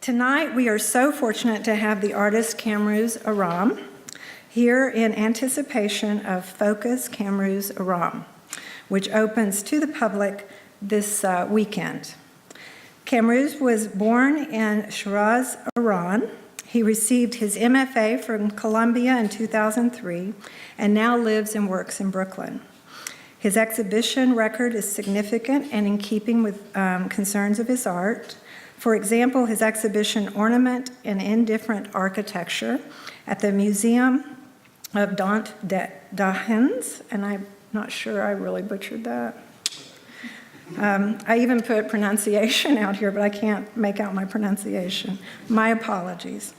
Tonight, we are so fortunate to have the artist Kamrooz Aram here in anticipation of Focus Kamrooz Aram, which opens to the public this weekend. Kamrooz was born in Shiraz, Iran. He received his MFA from Columbia in 2003 and now lives and works in Brooklyn. His exhibition record is significant and in keeping with concerns of his art. For example, his exhibition Ornament and Indifferent Architecture at the Museum of Dant Dahens, and I'm not sure I really butchered that. I even put pronunciation out here, but I can't make out my pronunciation. My apologies.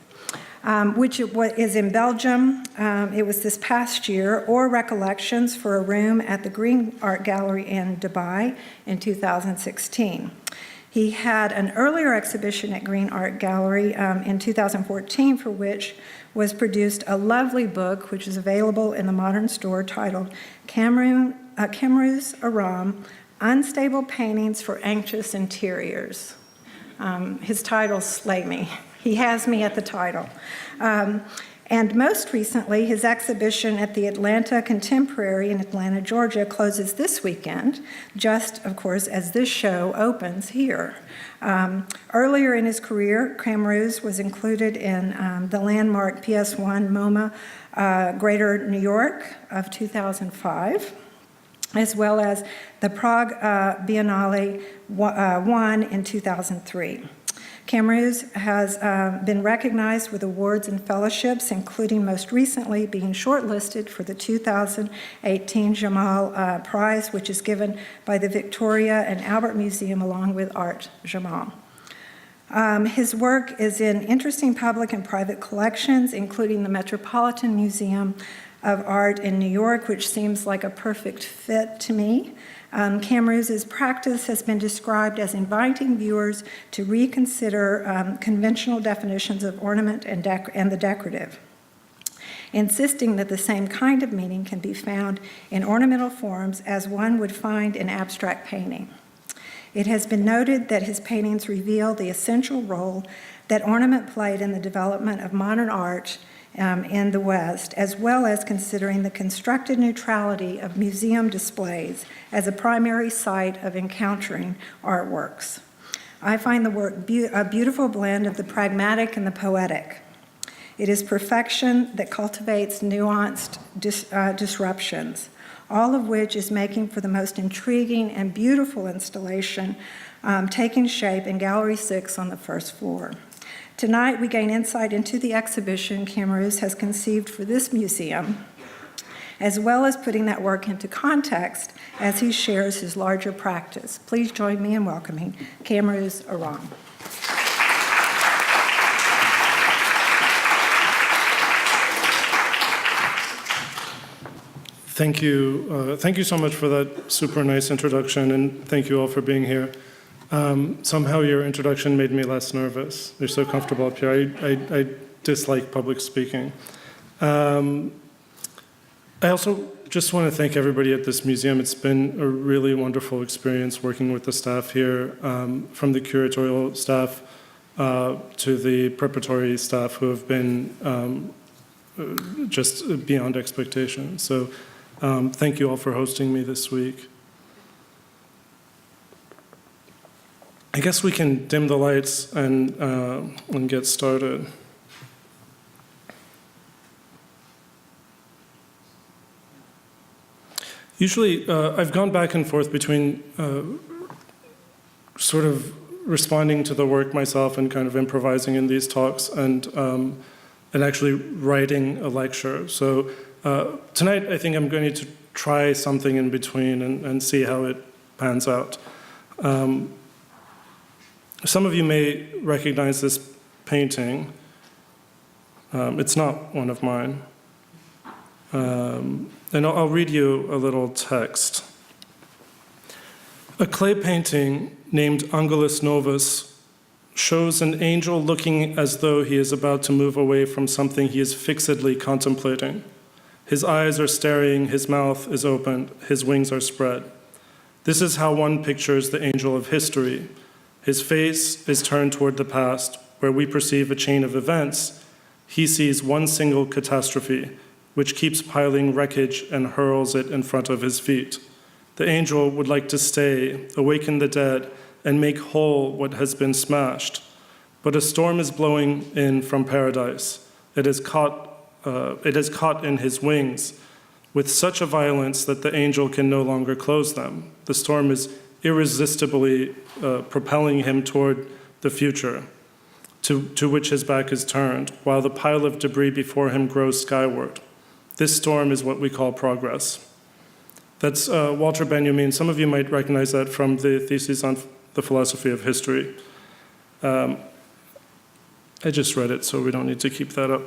Which is in Belgium. It was this past year, or Recollections for a room at the Green Art Gallery in Dubai in 2016. He had an earlier exhibition at Green Art Gallery in 2014, for which was produced a lovely book, which is available in the Modern store, titled Kamrooz Aram, Unstable Paintings for Anxious Interiors. His titles slay me. He has me at the title. And most recently, his exhibition at the Atlanta Contemporary in Atlanta, Georgia, closes this weekend, just, of course, as this show opens here. Earlier in his career, Kamrooz was included in the landmark PS1 MoMA Greater New York of 2005, as well as the Prague Biennale 1 in 2003. Kamrooz has been recognized with awards and fellowships, including most recently being shortlisted for the 2018 Jamal Prize, which is given by the Victoria and Albert Museum along with Art Jamal. His work is in interesting public and private collections, including the Metropolitan Museum of Art in New York, which seems like a perfect fit to me. Kamrooz's practice has been described as inviting viewers to reconsider conventional definitions of ornament and the decorative, insisting that the same kind of meaning can be found in ornamental forms as one would find in abstract painting. It has been noted that his paintings reveal the essential role that ornament played in the development of modern art in the West, as well as considering the constructed neutrality of museum displays as a primary site of encountering artworks. I find the work a beautiful blend of the pragmatic and the poetic. It is perfection that cultivates nuanced disruptions, all of which is making for the most intriguing and beautiful installation taking shape in Gallery 6 on the first floor. Tonight, we gain insight into the exhibition Kamrooz has conceived for this museum, as well as putting that work into context as he shares his larger practice. Please join me in welcoming Kamrooz Aram. Thank you. Thank you so much for that super nice introduction, and thank you all for being here. Somehow your introduction made me less nervous. You're so comfortable up here. I dislike public speaking. I also just want to thank everybody at this museum. It's been a really wonderful experience working with the staff here, from the curatorial staff to the preparatory staff who have been just beyond expectation. So thank you all for hosting me this week. I guess we can dim the lights and get started. Usually, I've gone back and forth between sort of responding to the work myself and kind of improvising in these talks and actually writing a lecture. So tonight, I think I'm going to try something in between and see how it pans out. Some of you may recognize this painting. It's not one of mine. And I'll read you a little text. A clay painting named Angelus Novus shows an angel looking as though he is about to move away from something he is fixedly contemplating. His eyes are staring, his mouth is open, his wings are spread. This is how one pictures the angel of history. His face is turned toward the past, where we perceive a chain of events, he sees one single catastrophe, which keeps piling wreckage and hurls it in front of his feet. The angel would like to stay, awaken the dead, and make whole what has been smashed. But a storm is blowing in from paradise. It is caught in his wings with such a violence that the angel can no longer close them. The storm is irresistibly propelling him toward the future, to which his back is turned, while the pile of debris before him grows skyward. This storm is what we call progress. That's Walter Benjamin. Some of you might recognize that from the thesis on the philosophy of history. I just read it, so we don't need to keep that up.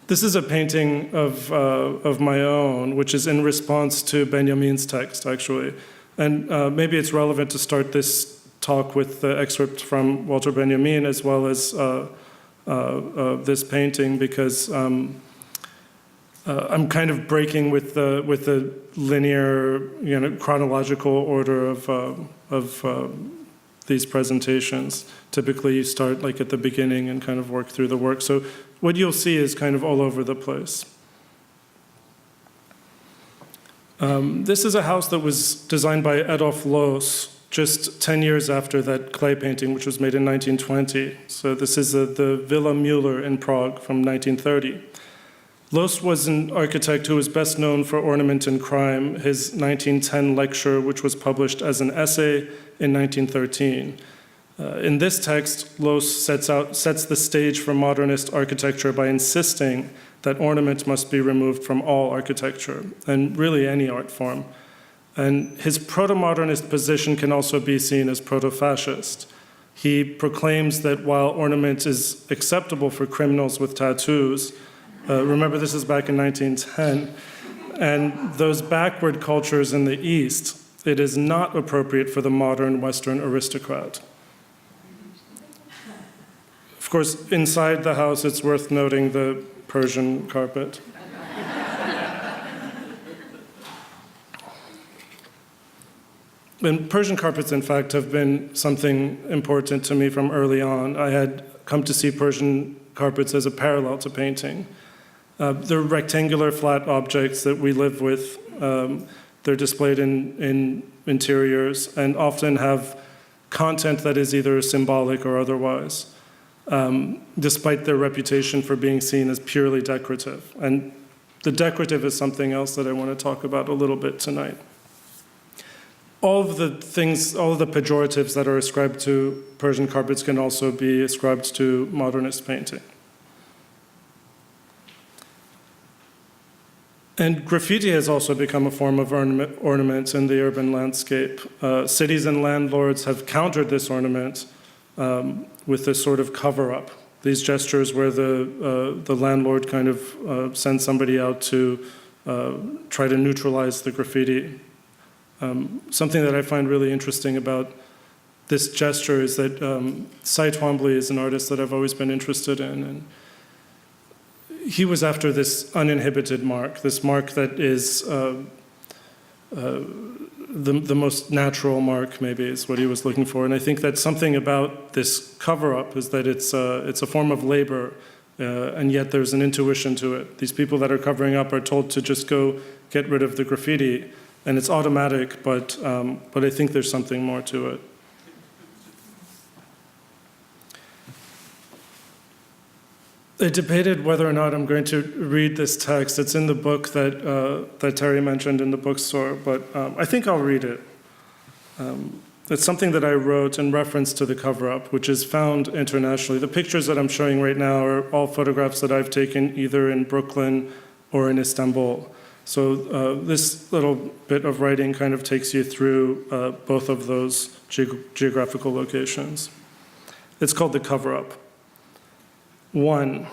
This is a painting of my own, which is in response to Benjamin's text, actually. And maybe it's relevant to start this talk with the excerpt from Walter Benjamin as well as this painting, because I'm kind of breaking with the linear, chronological order of these presentations. Typically, you start like at the beginning and kind of work through the work. So what you'll see is kind of all over the place. This is a house that was designed by Adolf Loos just 10 years after that clay painting, which was made in 1920. So this is the Villa Müller in Prague from 1930. Loos was an architect who was best known for Ornament and Crime, his 1910 lecture, which was published as an essay in 1913. In this text, Loos sets the stage for modernist architecture by insisting that ornament must be removed from all architecture, and really any art form. And his proto-modernist position can also be seen as proto-fascist. He proclaims that while ornament is acceptable for criminals with tattoos, remember this is back in 1910, and those backward cultures in the East, it is not appropriate for the modern Western aristocrat. Of course, inside the house, it's worth noting the Persian carpet. And Persian carpets, in fact, have been something important to me from early on. I had come to see Persian carpets as a parallel to painting. They're rectangular, flat objects that we live with. They're displayed in interiors and often have content that is either symbolic or otherwise, despite their reputation for being seen as purely decorative. And the decorative is something else that I want to talk about a little bit tonight. All of the pejoratives that are ascribed to Persian carpets can also be ascribed to modernist painting. And graffiti has also become a form of ornament in the urban landscape. Cities and landlords have countered this ornament with this sort of cover-up. These gestures where the landlord kind of sends somebody out to try to neutralize the graffiti. Something that I find really interesting about this gesture is that Cy Twombly is an artist that I've always been interested in. And he was after this uninhibited mark, this mark that is the most natural mark, maybe, is what he was looking for. And I think that something about this cover-up is that it's a form of labor, and yet there's an intuition to it. These people that are covering up are told to just go get rid of the graffiti, and it's automatic, but I think there's something more to it. I debated whether or not I'm going to read this text. It's in the book that Terry mentioned in the bookstore, but I think I'll read it. It's something that I wrote in reference to the cover-up, which is found internationally. The pictures that I'm showing right now are all photographs that I've taken either in Brooklyn or in Istanbul. So this little bit of writing kind of takes you through both of those geographical locations. It's called The Cover-Up. 1.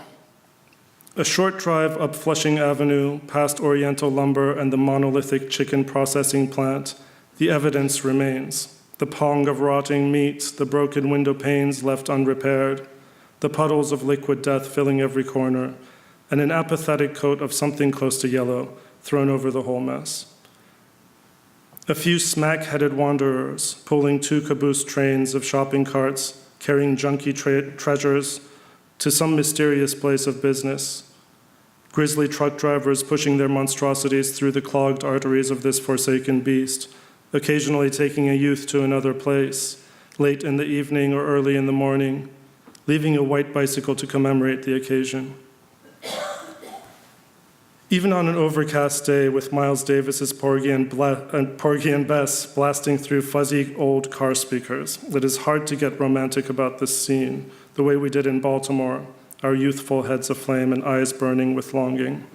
A short drive up Flushing Avenue, past Oriental Lumber and the monolithic chicken processing plant, the evidence remains. The pong of rotting meat, the broken window panes left unrepaired, the puddles of liquid death filling every corner, and an apathetic coat of something close to yellow thrown over the whole mess. A few smack-headed wanderers pulling 2 caboose trains of shopping carts carrying junky treasures to some mysterious place of business. Grisly truck drivers pushing their monstrosities through the clogged arteries of this forsaken beast, occasionally taking a youth to another place, late in the evening or early in the morning, leaving a white bicycle to commemorate the occasion. Even on an overcast day with Miles Davis's Porgy and Bess blasting through fuzzy old car speakers, it is hard to get romantic about this scene, the way we did in Baltimore, our youthful heads aflame and eyes burning with longing.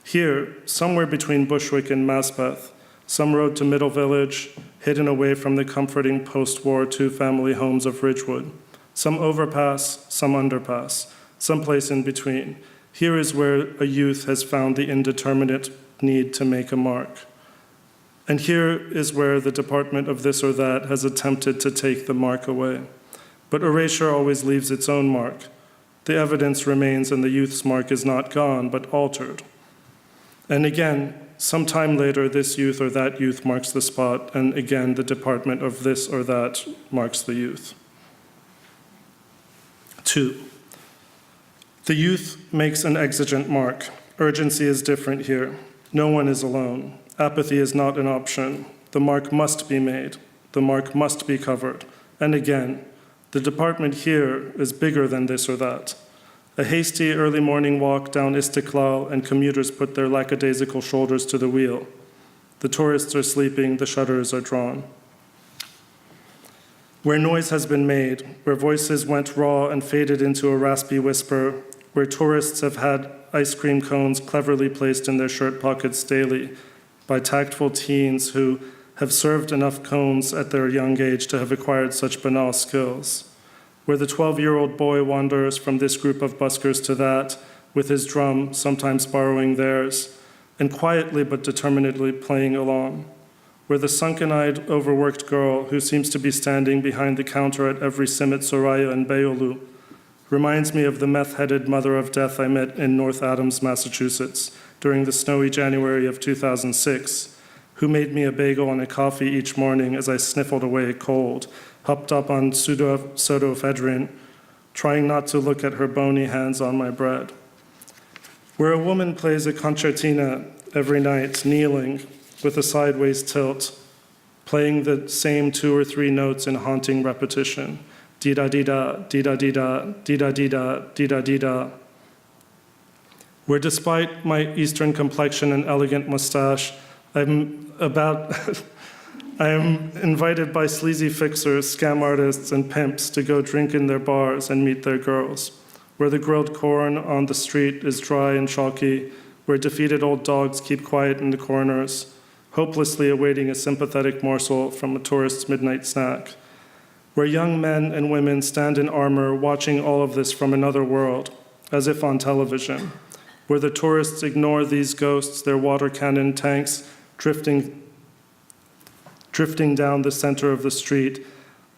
Here, somewhere between Bushwick and Maspeth, some road to Middle Village, hidden away from the comforting post-war two-family homes of Ridgewood, some overpass, some underpass, someplace in between. Here is where a youth has found the indeterminate need to make a mark. And here is where the department of this or that has attempted to take the mark away. But erasure always leaves its own mark. The evidence remains and the youth's mark is not gone, but altered. And again, sometime later, this youth or that youth marks the spot, and again, the department of this or that marks the youth. 2. The youth makes an exigent mark. Urgency is different here. No one is alone. Apathy is not an option. The mark must be made. The mark must be covered. And again, the department here is bigger than this or that. A hasty early morning walk down Istiklal and commuters put their lackadaisical shoulders to the wheel. The tourists are sleeping, the shutters are drawn. Where noise has been made, where voices went raw and faded into a raspy whisper, where tourists have had ice cream cones cleverly placed in their shirt pockets daily by tactful teens who have served enough cones at their young age to have acquired such banal skills, where the 12-year-old boy wanders from this group of buskers to that, with his drum sometimes borrowing theirs, and quietly but determinedly playing along, where the sunken-eyed, overworked girl who seems to be standing behind the counter at every Simit Soraya and Beyoğlu reminds me of the meth-headed mother of death I met in North Adams, Massachusetts, during the snowy January of 2006, who made me a bagel and a coffee each morning as I sniffled away cold, hopped up on pseudoephedrine, trying not to look at her bony hands on my bread. Where a woman plays a concertina every night, kneeling, with a sideways tilt, playing the same 2 or 3 notes in haunting repetition. Dee-da-dee-da, dee-da-dee-da, dee-da-dee-da, dee-da-dee-da. Where despite my Eastern complexion and elegant mustache, I am invited by sleazy fixers, scam artists, and pimps to go drink in their bars and meet their girls. Where the grilled corn on the street is dry and chalky, where defeated old dogs keep quiet in the corners, hopelessly awaiting a sympathetic morsel from a tourist's midnight snack. Where young men and women stand in armor watching all of this from another world, as if on television. Where the tourists ignore these ghosts, their water cannon tanks drifting down the center of the street,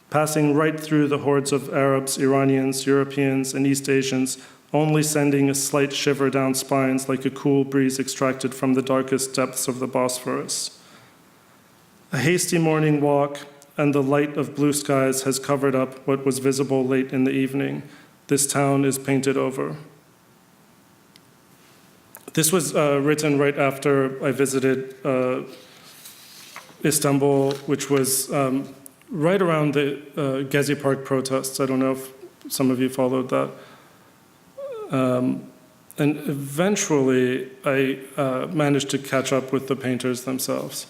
passing right through the hordes of Arabs, Iranians, Europeans, and East Asians, only sending a slight shiver down spines like a cool breeze extracted from the darkest depths of the Bosphorus. A hasty morning walk and the light of blue skies has covered up what was visible late in the evening. This town is painted over. This was written right after I visited Istanbul, which was right around the Gezi Park protests. I don't know if some of you followed that. And eventually, I managed to catch up with the painters themselves.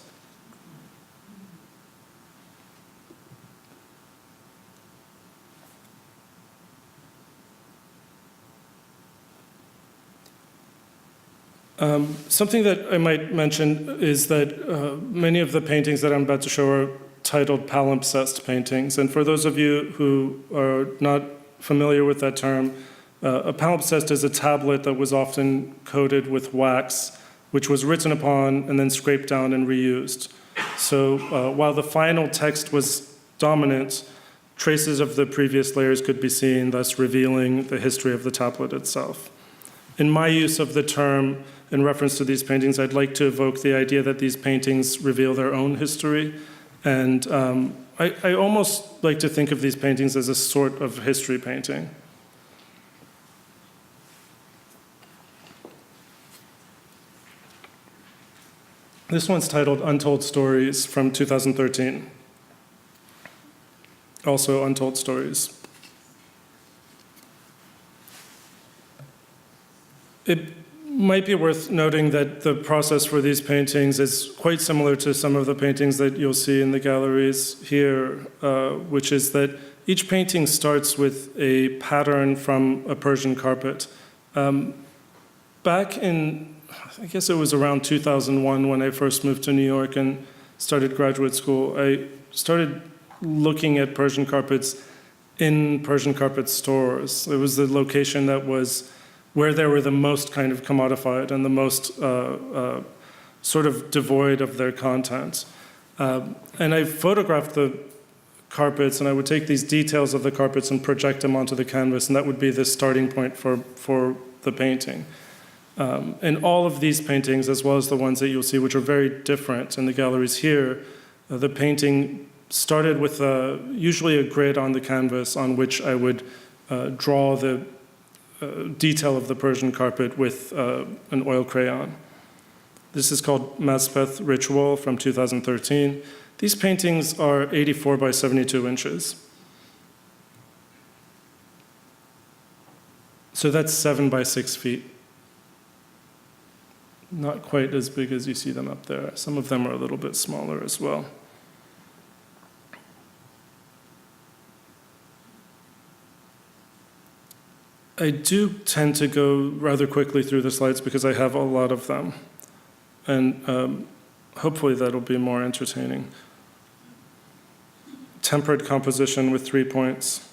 Something that I might mention is that many of the paintings that I'm about to show are titled Palimpsest paintings. And for those of you who are not familiar with that term, a palimpsest is a tablet that was often coated with wax, which was written upon and then scraped down and reused. So while the final text was dominant, traces of the previous layers could be seen, thus revealing the history of the tablet itself. In my use of the term in reference to these paintings, I'd like to evoke the idea that these paintings reveal their own history and I almost like to think of these paintings as a sort of history painting. This one's titled Untold Stories from 2013. Also Untold Stories. It might be worth noting that the process for these paintings is quite similar to some of the paintings that you'll see in the galleries here, which is that each painting starts with a pattern from a Persian carpet. Back in, I guess it was around 2001 when I first moved to New York and started graduate school, I started looking at Persian carpets in Persian carpet stores. It was the location that was where they were the most kind of commodified and the most sort of devoid of their content. And I photographed the carpets, and I would take these details of the carpets and project them onto the canvas, and that would be the starting point for the painting. And all of these paintings, as well as the ones that you'll see, which are very different in the galleries here, the painting started with usually a grid on the canvas on which I would draw the detail of the Persian carpet with an oil crayon. This is called Maspeth Ritual from 2013. These paintings are 84 by 72 inches. So that's 7 by 6 feet. Not quite as big as you see them up there. Some of them are a little bit smaller as well. I do tend to go rather quickly through the slides because I have a lot of them. And hopefully that'll be more entertaining. Tempered composition with 3 points.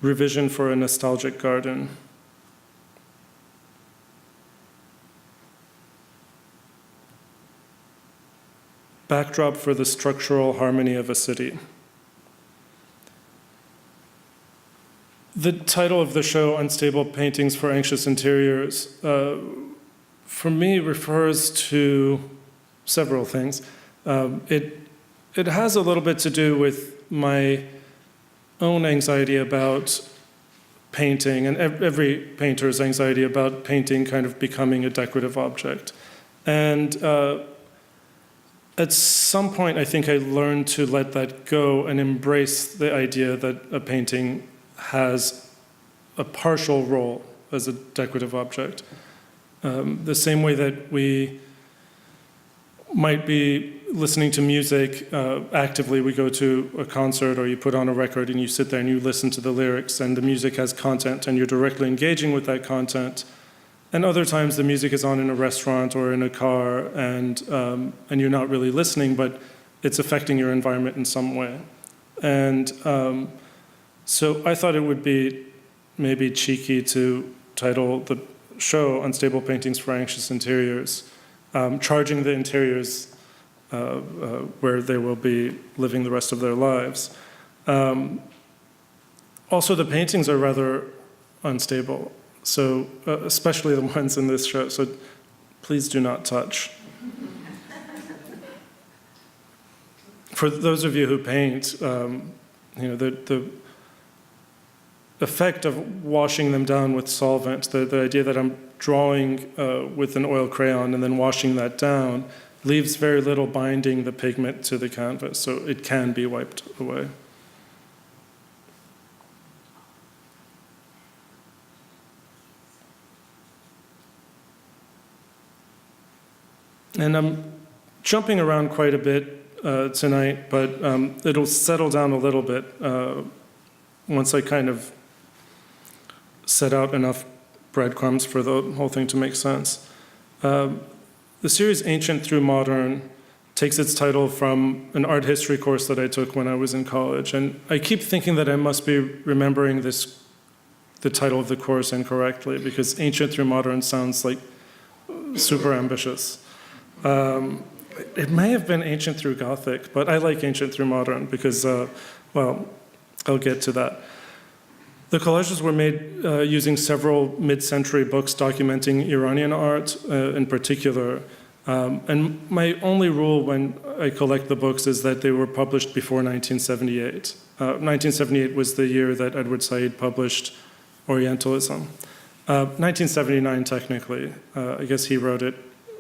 Revision for a nostalgic garden. Backdrop for the structural harmony of a city. The title of the show, Unstable Paintings for Anxious Interiors, for me refers to several things. It has a little bit to do with my own anxiety about painting, and every painter's anxiety about painting kind of becoming a decorative object. And at some point, I think I learned to let that go and embrace the idea that a painting has a partial role as a decorative object. The same way that we might be listening to music actively, we go to a concert or you put on a record and you sit there and you listen to the lyrics and the music has content and you're directly engaging with that content. And other times the music is on in a restaurant or in a car and you're not really listening, but it's affecting your environment in some way. And so I thought it would be maybe cheeky to title the show Unstable Paintings for Anxious Interiors, charging the interiors where they will be living the rest of their lives. Also, the paintings are rather unstable. So, especially the ones in this show, so please do not touch. For those of you who paint, the effect of washing them down with solvent, the idea that I'm drawing with an oil crayon and then washing that down, leaves very little binding the pigment to the canvas, so it can be wiped away. And I'm jumping around quite a bit tonight, but it'll settle down a little bit once I kind of set out enough breadcrumbs for the whole thing to make sense. The series Ancient Through Modern takes its title from an art history course that I took when I was in college. And I keep thinking that I must be remembering the title of the course incorrectly, because Ancient Through Modern sounds like super ambitious. It may have been Ancient Through Gothic, but I like Ancient Through Modern because, well, I'll get to that. The collages were made using several mid-century books documenting Iranian art in particular. And my only rule when I collect the books is that they were published before 1978. 1978 was the year that Edward Said published Orientalism. 1979 technically. I guess he wrote it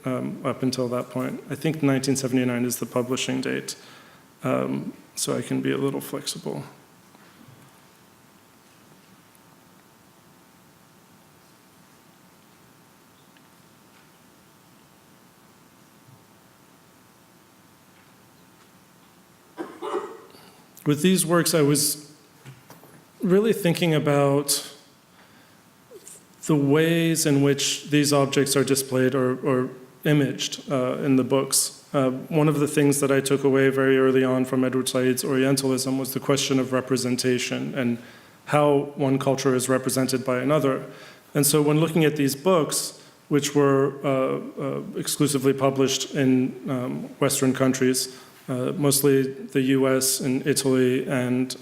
up until that point. I think 1979 is the publishing date, so I can be a little flexible. With these works, I was really thinking about the ways in which these objects are displayed or imaged in the books. One of the things that I took away very early on from Edward Said's Orientalism was the question of representation and how one culture is represented by another. And so when looking at these books, which were exclusively published in Western countries, mostly the US and Italy and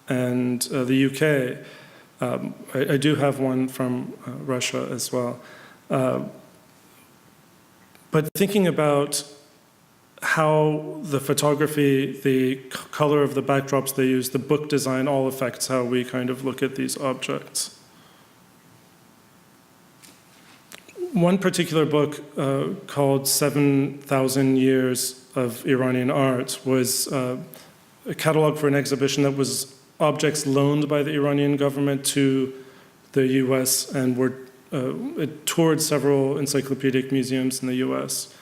the UK. I do have one from Russia as well. But thinking about how the photography, the color of the backdrops they use, the book design all affects how we kind of look at these objects. One particular book called 7,000 Years of Iranian Art was a catalog for an exhibition that was objects loaned by the Iranian government to the US and it toured several encyclopedic museums in the US.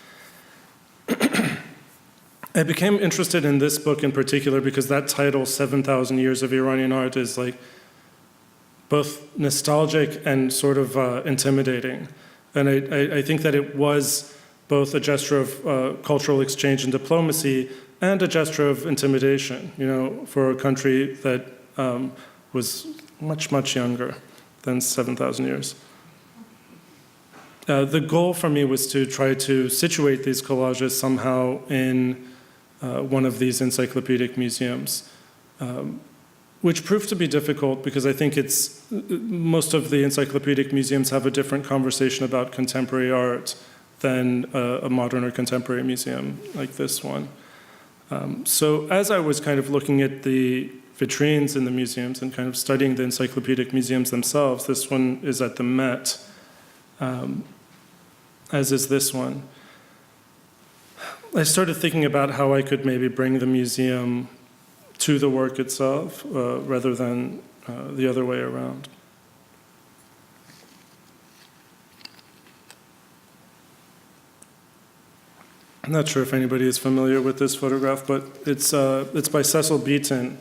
I became interested in this book in particular because that title, 7,000 Years of Iranian Art, is like both nostalgic and sort of intimidating. And I think that it was both a gesture of cultural exchange and diplomacy and a gesture of intimidation, you know, for a country that was much, much younger than 7,000 years. The goal for me was to try to situate these collages somehow in one of these encyclopedic museums, which proved to be difficult because I think most of the encyclopedic museums have a different conversation about contemporary art than a modern or contemporary museum like this one. So as I was kind of looking at the vitrines in the museums and kind of studying the encyclopedic museums themselves, this one is at the Met, as is this one. I started thinking about how I could maybe bring the museum to the work itself rather than the other way around. I'm not sure if anybody is familiar with this photograph, but it's by Cecil Beaton,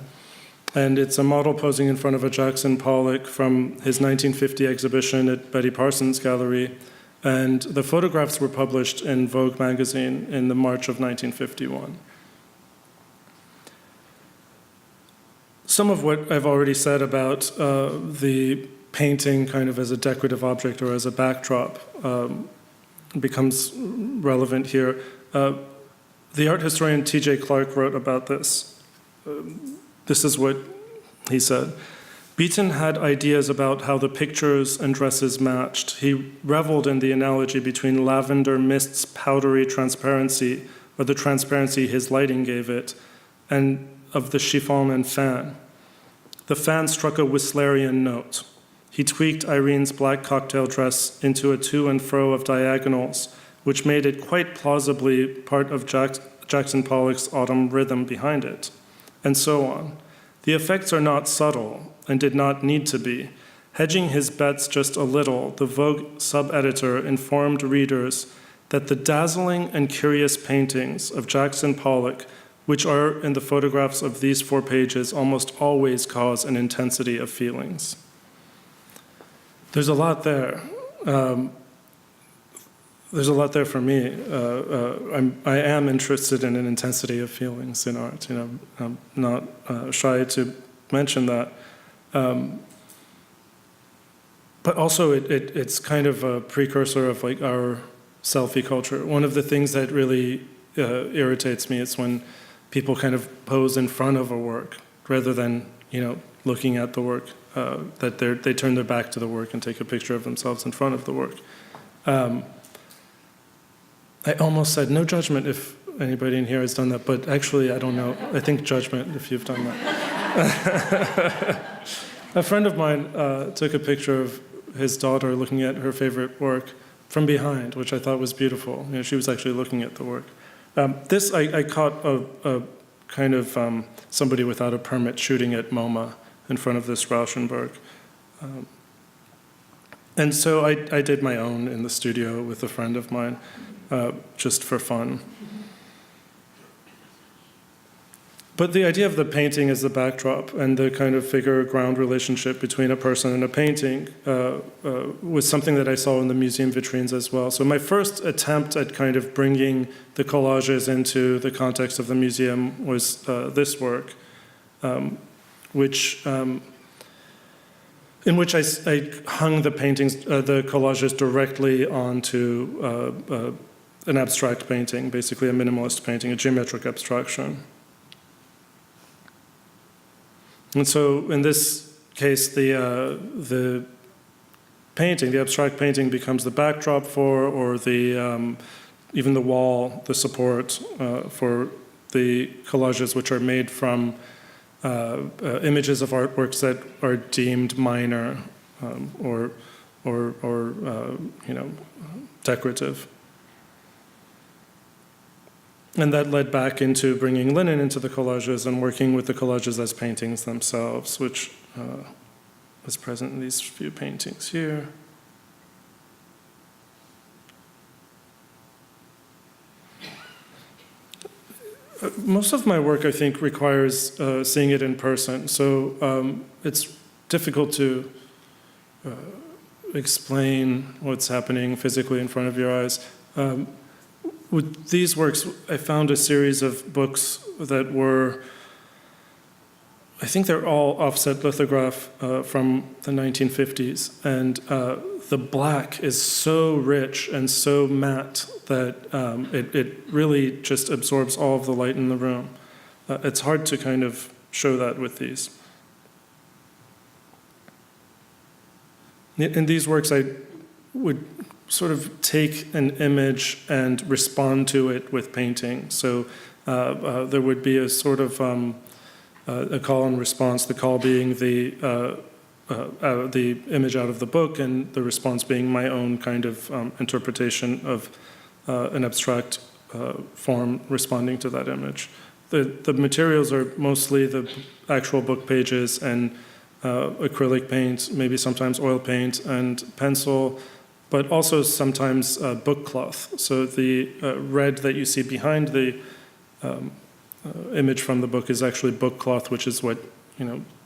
and it's a model posing in front of a Jackson Pollock from his 1950 exhibition at Betty Parsons Gallery, and the photographs were published in Vogue magazine in the March of 1951. Some of what I've already said about the painting kind of as a decorative object or as a backdrop becomes relevant here. The art historian T.J. Clark wrote about this. This is what he said. Beaton had ideas about how the pictures and dresses matched. He reveled in the analogy between lavender mist's powdery transparency, or the transparency his lighting gave it, and of the chiffon and fan. The fan struck a Whistlerian note. He tweaked Irene's black cocktail dress into a to and fro of diagonals, which made it quite plausibly part of Jackson Pollock's autumn rhythm behind it, and so on. The effects are not subtle, and did not need to be. Hedging his bets just a little, the Vogue sub-editor informed readers that the dazzling and curious paintings of Jackson Pollock, which are in the photographs of these 4 pages, almost always cause an intensity of feelings. There's a lot there. There's a lot there for me. I am interested in an intensity of feelings in art. You know, I'm not shy to mention that. But also, it's kind of a precursor of like our selfie culture. One of the things that really irritates me is when people kind of pose in front of a work rather than, you know, looking at the work. that they turn their back to the work and take a picture of themselves in front of the work. I almost said no judgment if anybody in here has done that, but actually I don't know. I think judgment if you've done that. A friend of mine took a picture of his daughter looking at her favorite work from behind, which I thought was beautiful. You know, she was actually looking at the work. This, I caught a kind of somebody without a permit shooting at MoMA in front of this Rauschenberg. And so I did my own in the studio with a friend of mine, just for fun. But the idea of the painting as the backdrop and the kind of figure-ground relationship between a person and a painting was something that I saw in the museum vitrines as well. So my first attempt at kind of bringing the collages into the context of the museum was this work, in which I hung the paintings, the collages directly onto an abstract painting, basically a minimalist painting, a geometric abstraction. And so in this case, the painting, the abstract painting, becomes the backdrop for, or the even the wall, the support for the collages, which are made from images of artworks that are deemed minor or decorative. And that led back into bringing linen into the collages and working with the collages as paintings themselves, which is present in these few paintings here. Most of my work, I think, requires seeing it in person. So it's difficult to explain what's happening physically in front of your eyes. With these works, I found a series of books that were, I think they're all offset lithograph from the 1950s. And the black is so rich and so matte that it really just absorbs all of the light in the room. It's hard to kind of show that with these. In these works, I would sort of take an image and respond to it with painting. So there would be a sort of a call and response, the call being the image out of the book and the response being my own kind of interpretation of an abstract form responding to that image. The materials are mostly the actual book pages and acrylic paint, maybe sometimes oil paint and pencil, but also sometimes book cloth. So the red that you see behind the image from the book is actually book cloth, which is what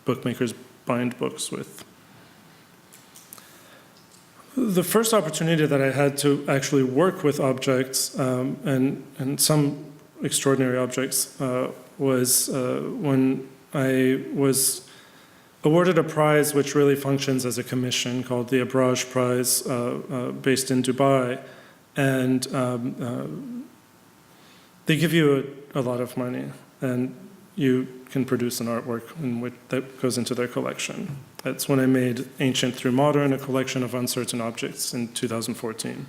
bookmakers bind books with. The first opportunity that I had to actually work with objects, and some extraordinary objects, was when I was awarded a prize which really functions as a commission called the Abraj Prize, based in Dubai. And they give you a lot of money, and you can produce an artwork that goes into their collection. That's when I made Ancient Through Modern, a collection of uncertain objects in 2014.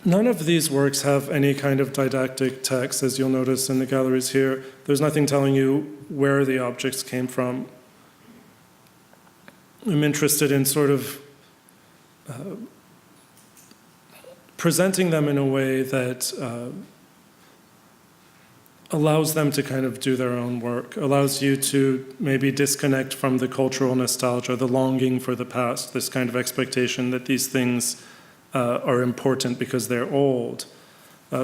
None of these works have any kind of didactic text, as you'll notice in the galleries here. There's nothing telling you where the objects came from. I'm interested in sort of presenting them in a way that allows them to kind of do their own work, allows you to maybe disconnect from the cultural nostalgia, the longing for the past, this kind of expectation that these things are important because they're old.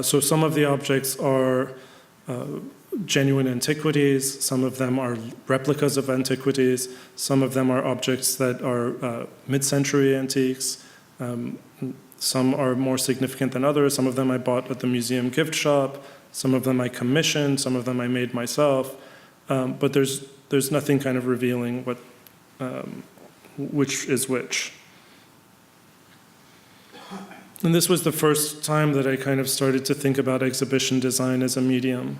So some of the objects are genuine antiquities, some of them are replicas of antiquities, some of them are objects that are mid-century antiques, some are more significant than others, some of them I bought at the museum gift shop, some of them I commissioned, some of them I made myself, but there's nothing kind of revealing which is which. And this was the first time that I kind of started to think about exhibition design as a medium.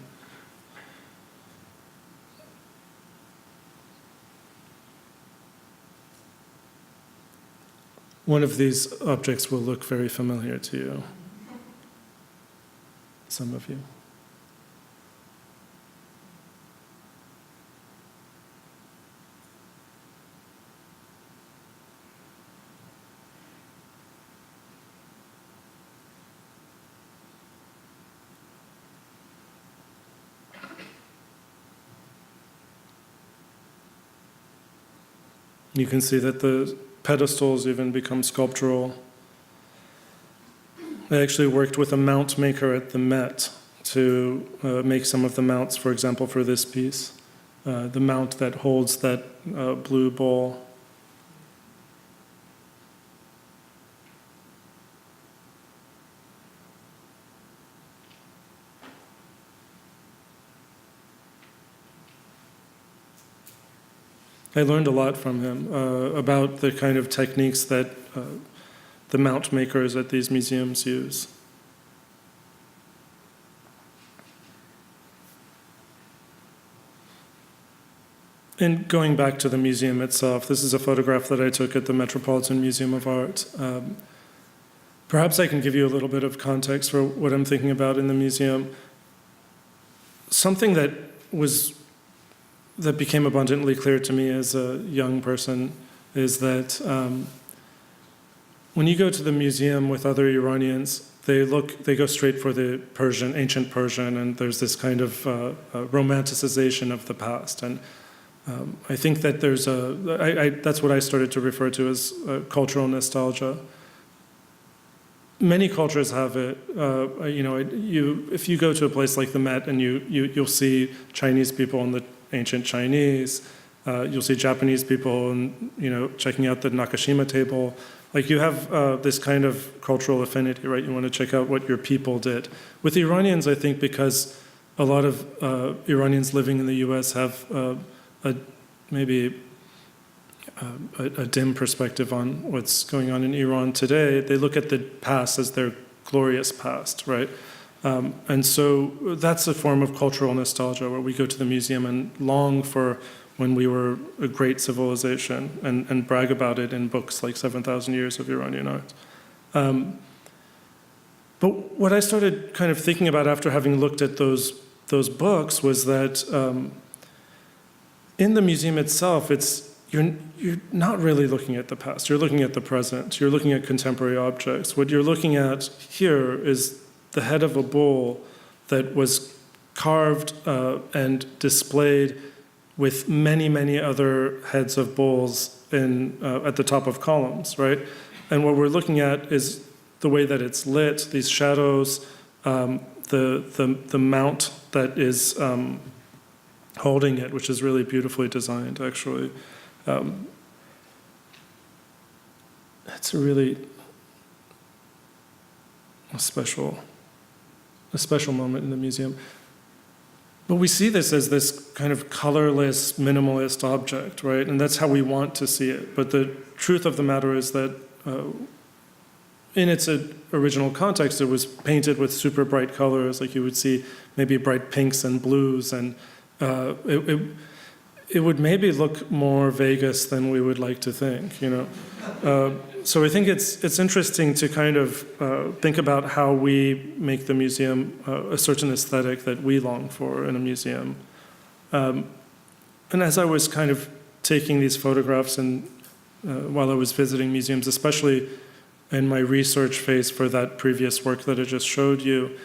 one of these objects will look very familiar to you. Some of you. You can see that the pedestals even become sculptural. I actually worked with a mount maker at the Met to make some of the mounts, for example, for this piece. The mount that holds that blue bowl. I learned a lot from him about the kind of techniques that the mount makers at these museums use. And going back to the museum itself, this is a photograph that I took at the Metropolitan Museum of Art. Perhaps I can give you a little bit of context for what I'm thinking about in the museum. Something that became abundantly clear to me as a young person is that when you go to the museum with other Iranians, they go straight for the Persian, ancient Persian, and there's this kind of romanticization of the past. And I think that that's what I started to refer to as cultural nostalgia. Many cultures have it. If you go to a place like the Met and you'll see Chinese people in the ancient Chinese, you'll see Japanese people and checking out the Nakashima table. Like you have this kind of cultural affinity, right? You want to check out what your people did. With Iranians, I think because a lot of Iranians living in the US have maybe a dim perspective on what's going on in Iran today. They look at the past as their glorious past, right? And so that's a form of cultural nostalgia where we go to the museum and long for when we were a great civilization and brag about it in books like 7,000 Years of Iranian Art. But what I started kind of thinking about after having looked at those books was that in the museum itself, you're not really looking at the past. You're looking at the present. You're looking at contemporary objects. What you're looking at here is the head of a bull that was carved and displayed with many, many other heads of bulls at the top of columns, right? And what we're looking at is the way that it's lit, these shadows, the mount that is holding it, which is really beautifully designed, actually. It's a really a special moment in the museum. But we see this as this kind of colorless, minimalist object, right? And that's how we want to see it. But the truth of the matter is that in its original context, it was painted with super bright colors, like you would see maybe bright pinks and blues, and it would maybe look more Vegas than we would like to think, So I think it's interesting to kind of think about how we make the museum a certain aesthetic that we long for in a museum. And as I was kind of taking these photographs and while I was visiting museums, especially in my research phase for that previous work that I just showed you,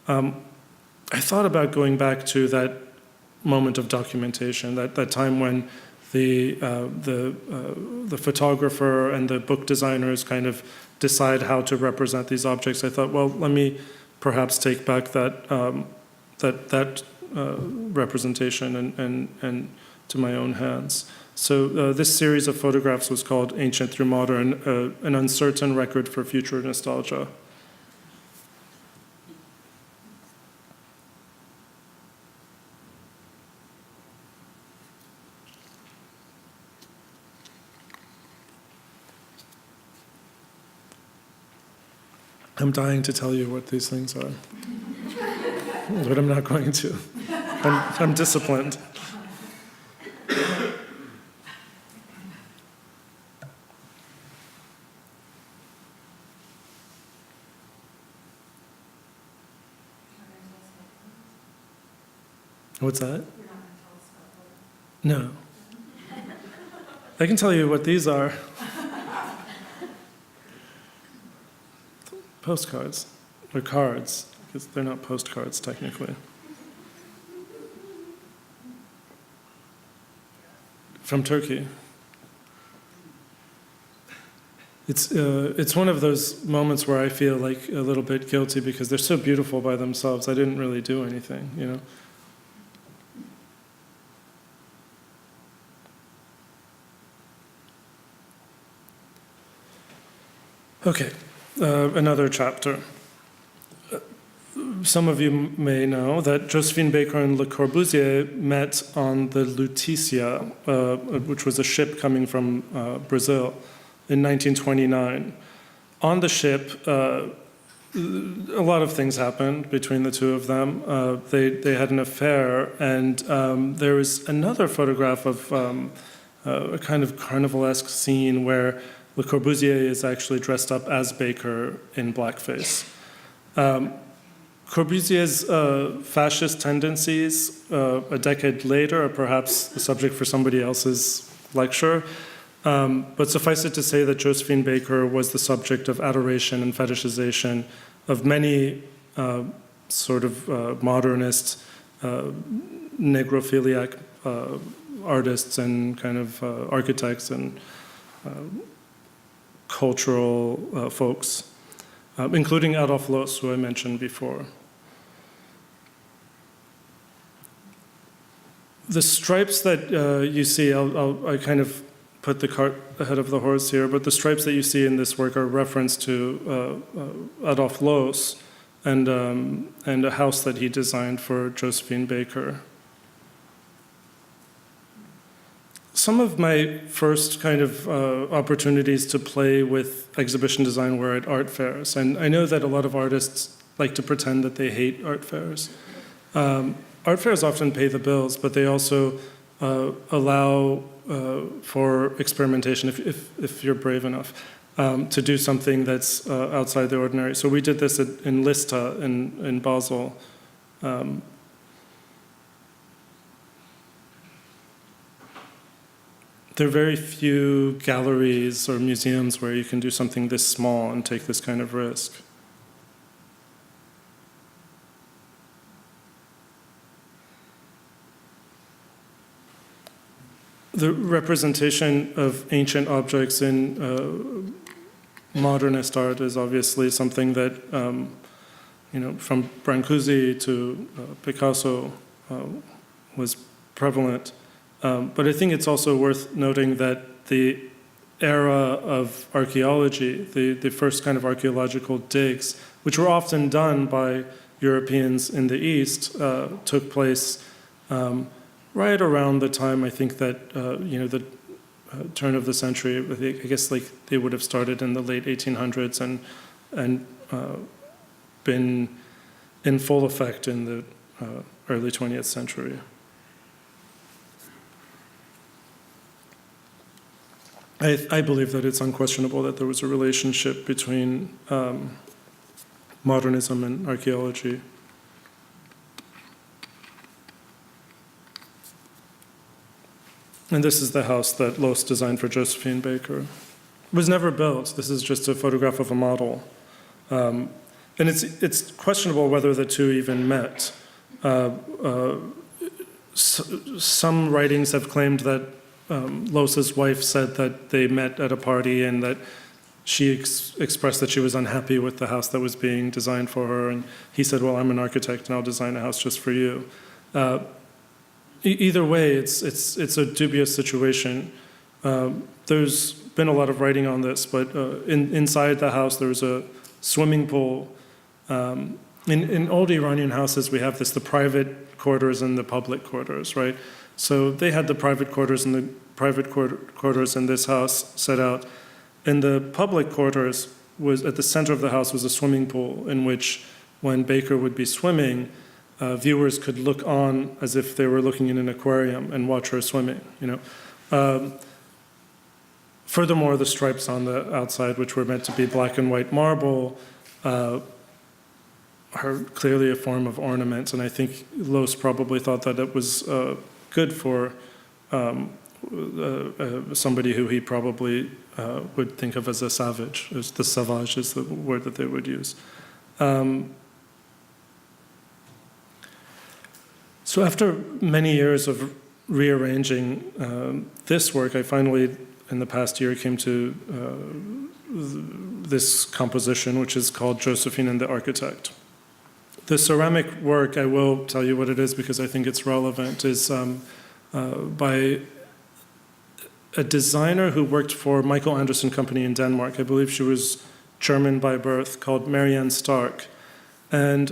I thought about going back to that moment of documentation, that time when the photographer and the book designers kind of decide how to represent these objects. I thought, well, let me perhaps take back that representation and to my own hands. So this series of photographs was called Ancient Through Modern, an uncertain record for future nostalgia. I'm dying to tell you what these things are, but I'm not going to. I'm disciplined. What's that? No. I can tell you what these are. Postcards, or cards, because they're not postcards technically. From Turkey. It's one of those moments where I feel like a little bit guilty because they're so beautiful by themselves. I didn't really do anything, you know. Okay, another chapter. Some of you may know that Josephine Baker and Le Corbusier met on the Lutetia, which was a ship coming from Brazil in 1929. On the ship, a lot of things happened between the two of them. They had an affair, and there was another photograph of a kind of carnivalesque scene where Le Corbusier is actually dressed up as Baker in blackface. Corbusier's fascist tendencies a decade later are perhaps the subject for somebody else's lecture, but suffice it to say that Josephine Baker was the subject of adoration and fetishization of many sort of modernist, negrophiliac artists and kind of architects and cultural folks, including Adolf Loos, who I mentioned before. The stripes that you see, I kind of put the cart ahead of the horse here, but the stripes that you see in this work are reference to Adolf Loos and a house that he designed for Josephine Baker. Some of my first kind of opportunities to play with exhibition design were at art fairs. And I know that a lot of artists like to pretend that they hate art fairs. Art fairs often pay the bills, but they also allow for experimentation if you're brave enough to do something that's outside the ordinary. So we did this in Lista in Basel. There are very few galleries or museums where you can do something this small and take this kind of risk. The representation of ancient objects in modernist art is obviously something that, from Brancusi to Picasso was prevalent. But I think it's also worth noting that the era of archaeology, the first kind of archaeological digs, which were often done by Europeans in the East, took place right around the time, I think, that, the turn of the century. I guess like they would have started in the late 1800s and been in full effect in the early 20th century. I believe that it's unquestionable that there was a relationship between modernism and archaeology. And this is the house that Loos designed for Josephine Baker. It was never built. This is just a photograph of a model. And it's questionable whether the two even met. Some writings have claimed that Loos's wife said that they met at a party and that she expressed that she was unhappy with the house that was being designed for her. And he said, well, I'm an architect and I'll design a house just for you. Either way, it's a dubious situation. There's been a lot of writing on this, but inside the house there was a swimming pool. In old Iranian houses, we have the private quarters and the public quarters, right? So they had the private quarters and the private quarters in this house set out. In the public quarters, was at the center of the house was a swimming pool in which, when Baker would be swimming, viewers could look on as if they were looking in an aquarium and watch her swimming. Furthermore, the stripes on the outside, which were meant to be black and white marble, are clearly a form of ornament, and I think Loos probably thought that it was good for somebody who he probably would think of as a savage. The savage is the word that they would use. So after many years of rearranging this work, I finally, in the past year, came to this composition, which is called Josephine and the Architect. The ceramic work, I will tell you what it is because I think it's relevant, is by a designer who worked for Michael Anderson Company in Denmark. I believe she was German by birth, called Marianne Stark. And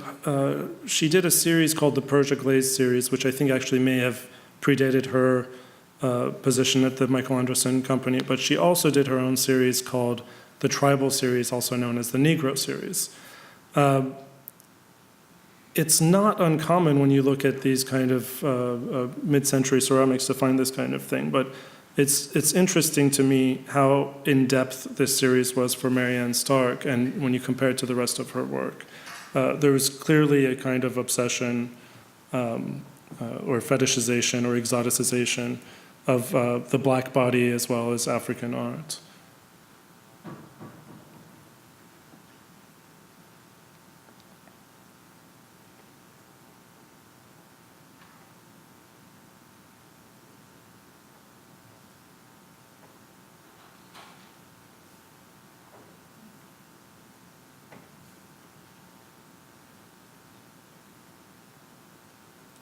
she did a series called the Persia Glaze series, which I think actually may have predated her position at the Michael Anderson Company. But she also did her own series called the Tribal series, also known as the Negro series. It's not uncommon when you look at these kind of mid-century ceramics to find this kind of thing, but it's interesting to me how in-depth this series was for Marianne Stark, and when you compare it to the rest of her work. There was clearly a kind of obsession or fetishization or exoticization of the black body as well as African art.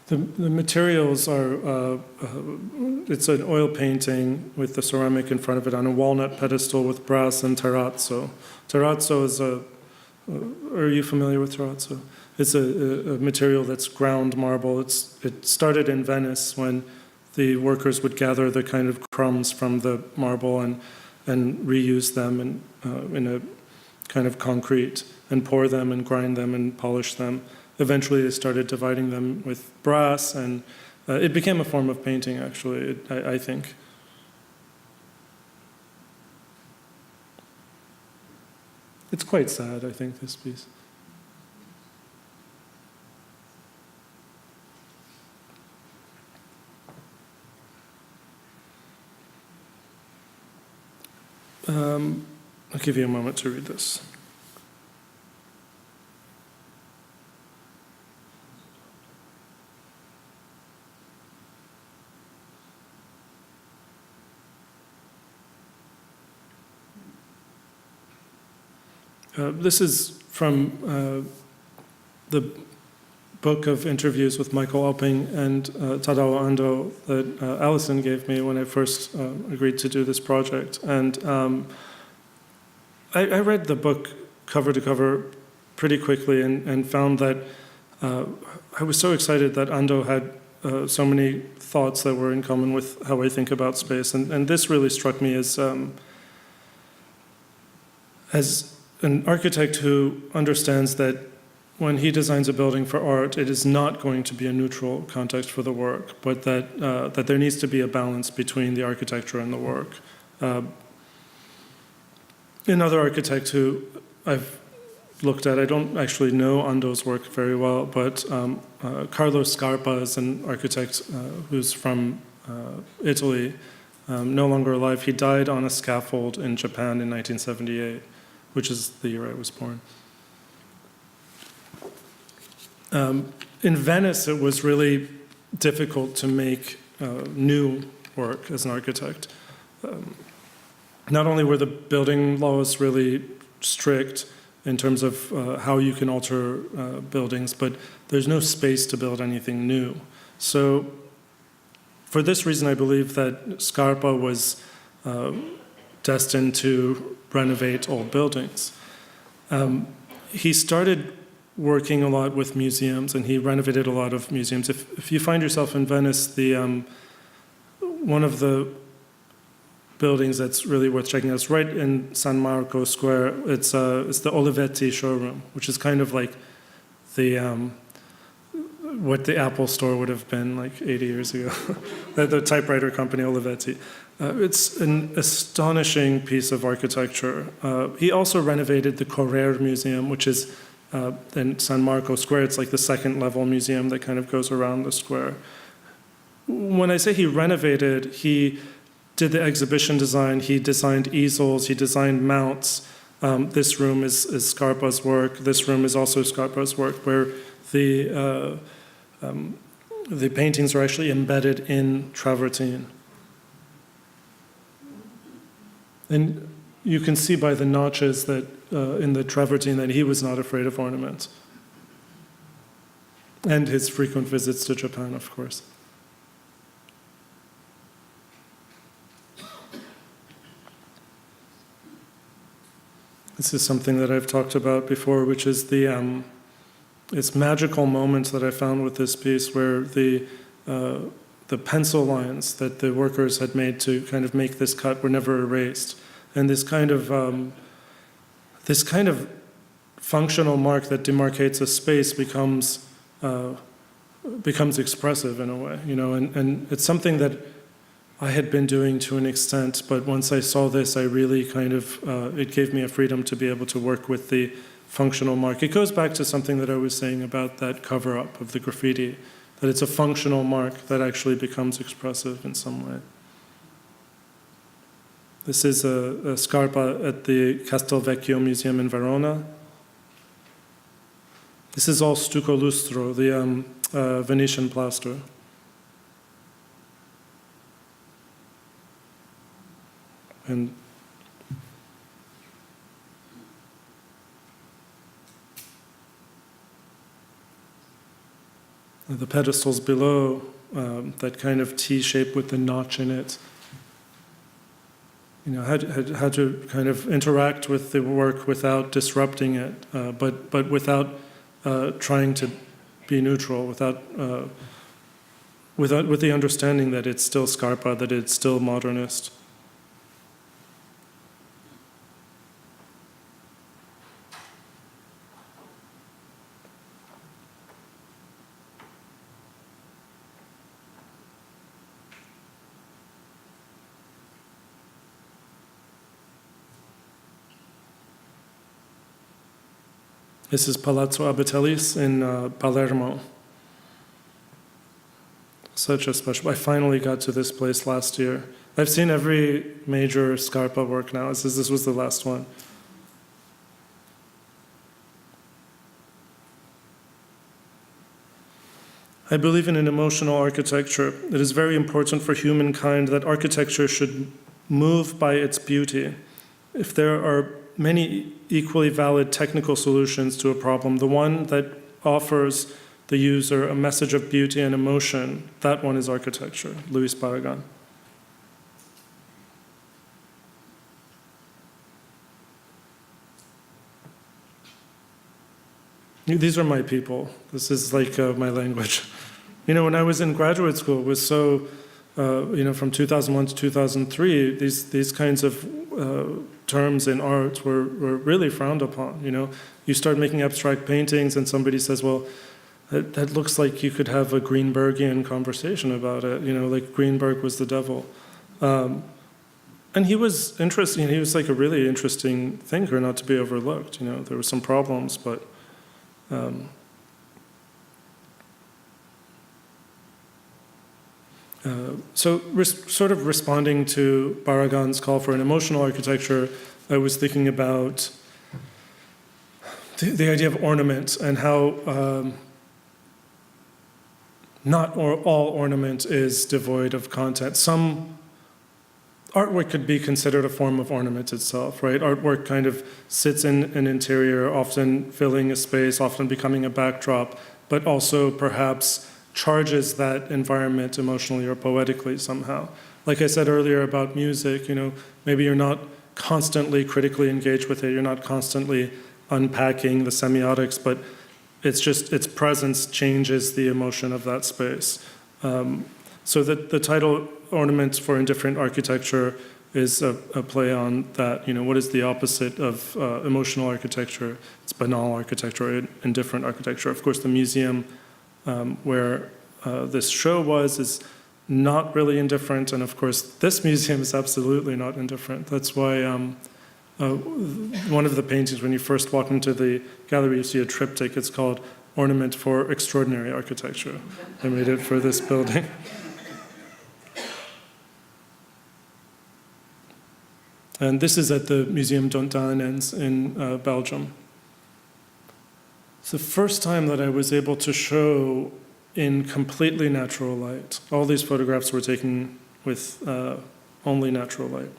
The materials are, it's an oil painting with the ceramic in front of it on a walnut pedestal with brass and terrazzo. Terrazzo is are you familiar with terrazzo? It's a material that's ground marble. It started in Venice when the workers would gather the kind of crumbs from the marble and reuse them in a kind of concrete and pour them and grind them and polish them. Eventually, they started dividing them with brass, and it became a form of painting, actually, I think. It's quite sad, I think, this piece. I'll give you a moment to read this. This is from the book of interviews with Michael Alping and Tadao Ando that Alison gave me when I first agreed to do this project. And I read the book cover to cover pretty quickly and found that I was so excited that Ando had so many thoughts that were in common with how I think about space. And this really struck me as an architect who understands that when he designs a building for art, it is not going to be a neutral context for the work, but that there needs to be a balance between the architecture and the work. Another architect who I've looked at, I don't actually know Ando's work very well, but Carlo Scarpa is an architect who's from Italy, no longer alive. He died on a scaffold in Japan in 1978. Which is the year I was born. In Venice, it was really difficult to make new work as an architect. Not only were the building laws really strict in terms of how you can alter buildings, but there's no space to build anything new. So for this reason, I believe that Scarpa was destined to renovate old buildings. He started working a lot with museums, and he renovated a lot of museums. If you find yourself in Venice, one of the buildings that's really worth checking out is right in San Marco Square. It's the Olivetti showroom, which is kind of like what the Apple store would have been like 80 years ago, the typewriter company Olivetti. It's an astonishing piece of architecture. He also renovated the Correr Museum, which is in San Marco Square. It's like the second level museum that kind of goes around the square. When I say he renovated, he did the exhibition design, he designed easels, he designed mounts. This room is Scarpa's work. This room is also Scarpa's work, where the paintings are actually embedded in travertine. And you can see by the notches that in the travertine that he was not afraid of ornament. And his frequent visits to Japan, of course. This is something that I've talked about before, which is this magical moment that I found with this piece, where the pencil lines that the workers had made to kind of make this cut were never erased, and this kind of functional mark that demarcates a space becomes expressive in a way, you know, and it's something that I had been doing to an extent, but once I saw this, I really kind of, it gave me a freedom to be able to work with the functional mark. It goes back to something that I was saying about that cover-up of the graffiti, that it's a functional mark that actually becomes expressive in some way. This is a Scarpa at the Castelvecchio Museum in Verona. This is all stucco lustro, the Venetian plaster. And the pedestals below, that kind of T shape with the notch in it, you know, how to kind of interact with the work without disrupting it, but without trying to be neutral, with the understanding that it's still Scarpa, that it's still modernist. This is Palazzo Abatellis in Palermo. Such a special, I finally got to this place last year. I've seen every major Scarpa work now. This was the last one. I believe in an emotional architecture. It is very important for humankind that architecture should move by its beauty. If there are many equally valid technical solutions to a problem, the one that offers the user a message of beauty and emotion, that one is architecture. Luis Barragan. These are my people. This is like my language. You know, when I was in graduate school, it was so, from 2001 to 2003, these kinds of terms in art were really frowned upon. You know, you start making abstract paintings and somebody says, well, that looks like you could have a Greenbergian conversation about it. You know, like Greenberg was the devil. And he was interesting. He was like a really interesting thinker, not to be overlooked. You know, there were some problems, but so sort of responding to Barragan's call for an emotional architecture, I was thinking about the idea of ornament and how not all ornament is devoid of content. Some artwork could be considered a form of ornament itself, right? Artwork kind of sits in an interior, often filling a space, often becoming a backdrop, but also perhaps charges that environment emotionally or poetically somehow. Like I said earlier about music, you know, maybe you're not constantly critically engaged with it, you're not constantly unpacking the semiotics, but it's just its presence changes the emotion of that space. So the title Ornaments for Indifferent Architecture is a play on that. You know, what is the opposite of emotional architecture? It's banal architecture, or indifferent architecture. Of course, the museum where this show was is not really indifferent, and of course, this museum is absolutely not indifferent. That's why one of the paintings, when you first walk into the gallery, you see a triptych. It's called Ornament for Extraordinary Architecture. I made it for this building. And this is at the Museum Dontanens in Belgium. It's the first time that I was able to show in completely natural light. All these photographs were taken with only natural light.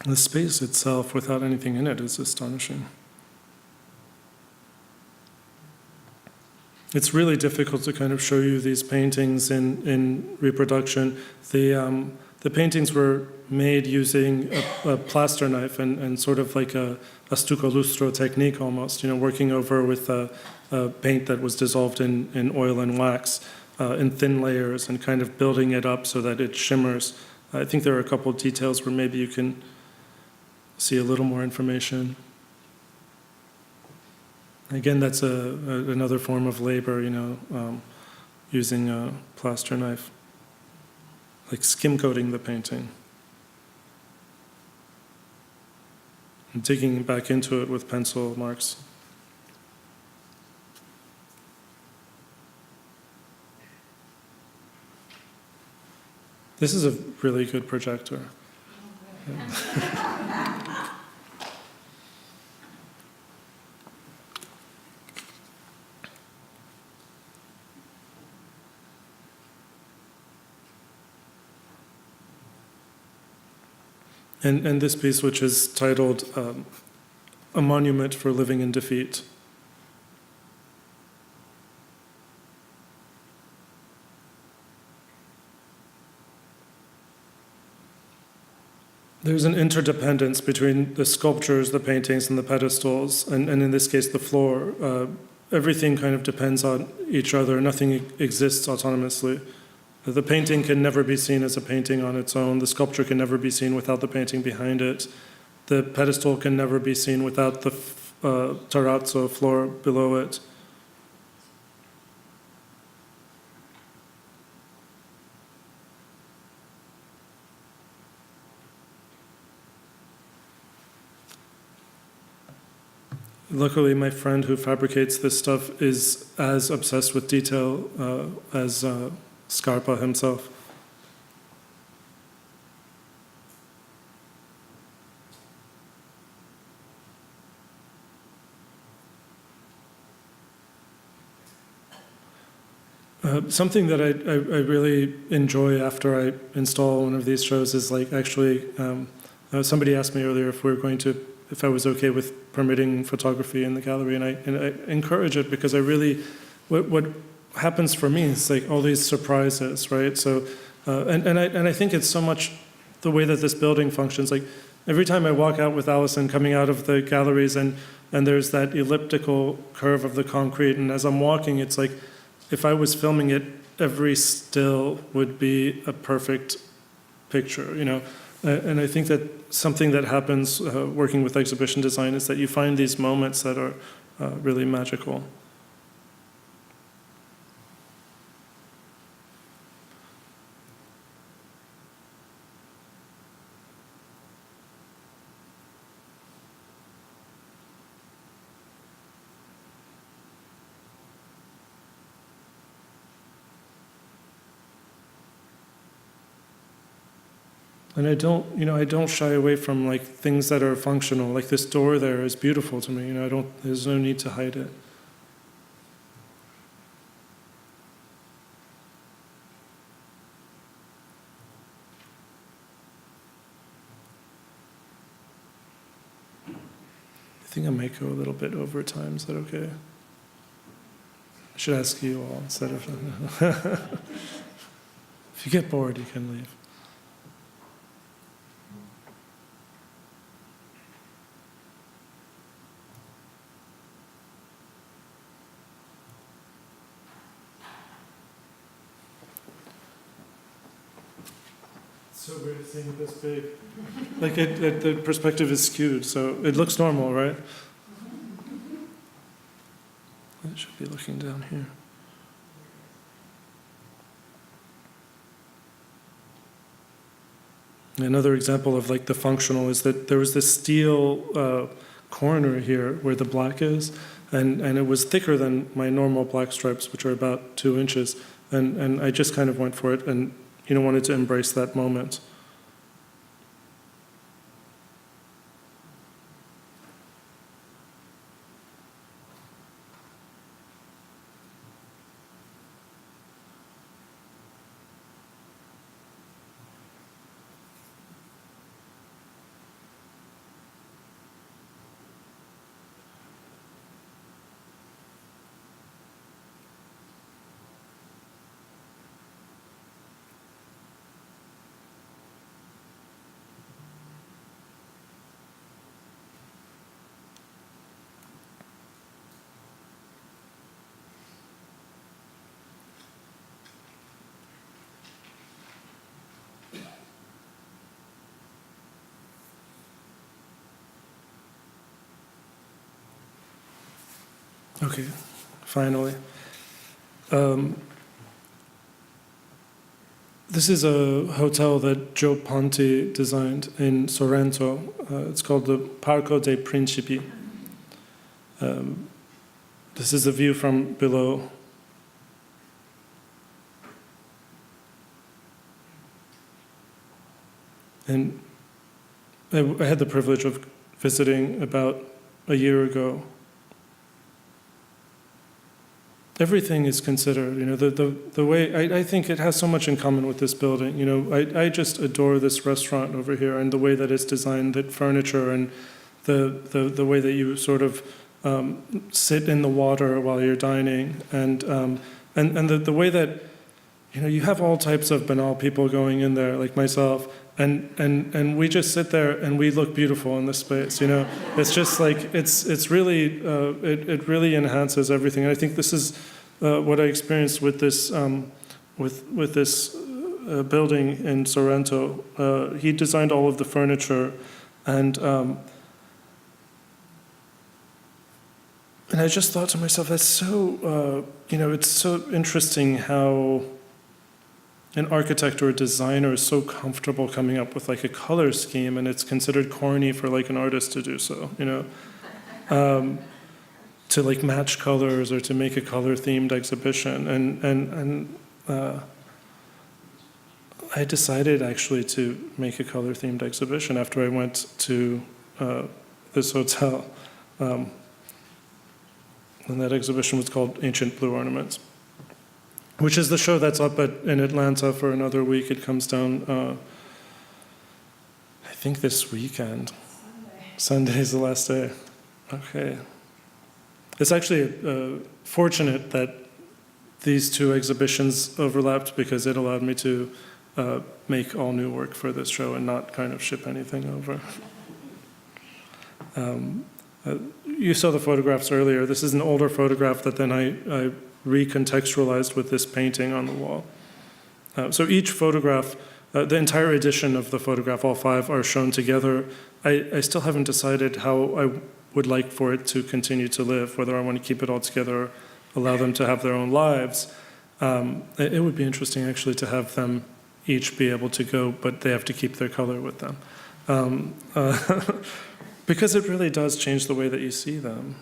The space itself, without anything in it, is astonishing. It's really difficult to kind of show you these paintings in reproduction. The paintings were made using a plaster knife and sort of like a stucco lustro technique almost, working over with a paint that was dissolved in oil and wax in thin layers and kind of building it up so that it shimmers. I think there are a couple of details where maybe you can see a little more information. Again, that's another form of labor, using a plaster knife, like skim coating the painting. And digging back into it with pencil marks. This is a really good projector. Yeah. And this piece, which is titled A Monument for Living in Defeat. There's an interdependence between the sculptures, the paintings, and the pedestals, and in this case, the floor. Everything kind of depends on each other. Nothing exists autonomously. The painting can never be seen as a painting on its own. The sculpture can never be seen without the painting behind it. The pedestal can never be seen without the terrazzo floor below it. Luckily, my friend who fabricates this stuff is as obsessed with detail as Scarpa himself. Something that I really enjoy after I install one of these shows is like actually, somebody asked me earlier if I was okay with permitting photography in the gallery, and I encourage it because I really, what happens for me is like all these surprises, right? So, and I think it's so much the way that this building functions. Like every time I walk out with Allison coming out of the galleries and there's that elliptical curve of the concrete, and as I'm walking, it's like if I was filming it, every still would be a perfect picture, And I think that something that happens working with exhibition design is that you find these moments that are really magical. And I don't shy away from like things that are functional. Like this door there is beautiful to me. There's no need to hide it. I think I might go a little bit over time. Is that okay? I should ask you all instead of. If you get bored, you can leave. So weird seeing it this big. Like the perspective is skewed, so it looks normal, right? It should be looking down here. Another example of like the functional is that there was this steel corner here where the black is, and it was thicker than my normal black stripes, which are about 2 inches, and I just kind of went for it and wanted to embrace that moment. Okay, finally. This is a hotel that Joe Ponti designed in Sorrento. It's called the Parco dei Principi. This is a view from below. And I had the privilege of visiting about a year ago. Everything is considered, the way, I think it has so much in common with this building. I just adore this restaurant over here and the way that it's designed, the furniture and the way that you sort of sit in the water while you're dining, and the way that, you have all types of banal people going in there, like myself, and we just sit there and we look beautiful in this space. It's just like it's really it really enhances everything. And I think this is what I experienced with this with this building in Sorrento. He designed all of the furniture, and I just thought to myself, that's so it's so interesting how an architect or a designer is so comfortable coming up with like a color scheme, and it's considered corny for like an artist to do so, to like match colors or to make a color themed exhibition. And I decided actually to make a color themed exhibition after I went to this hotel. And that exhibition was called Ancient Blue Ornaments, which is the show that's up in Atlanta for another week. It comes down, I think this weekend. Sunday is the last day. Okay. It's actually fortunate that these two exhibitions overlapped, because it allowed me to make all new work for this show and not kind of ship anything over. You saw the photographs earlier. This is an older photograph that then I recontextualized with this painting on the wall. So each photograph, the entire edition of the photograph, all 5 are shown together. I still haven't decided how I would like for it to continue to live, whether I want to keep it all together or allow them to have their own lives. It would be interesting actually to have them each be able to go, but they have to keep their color with them. Because it really does change the way that you see them.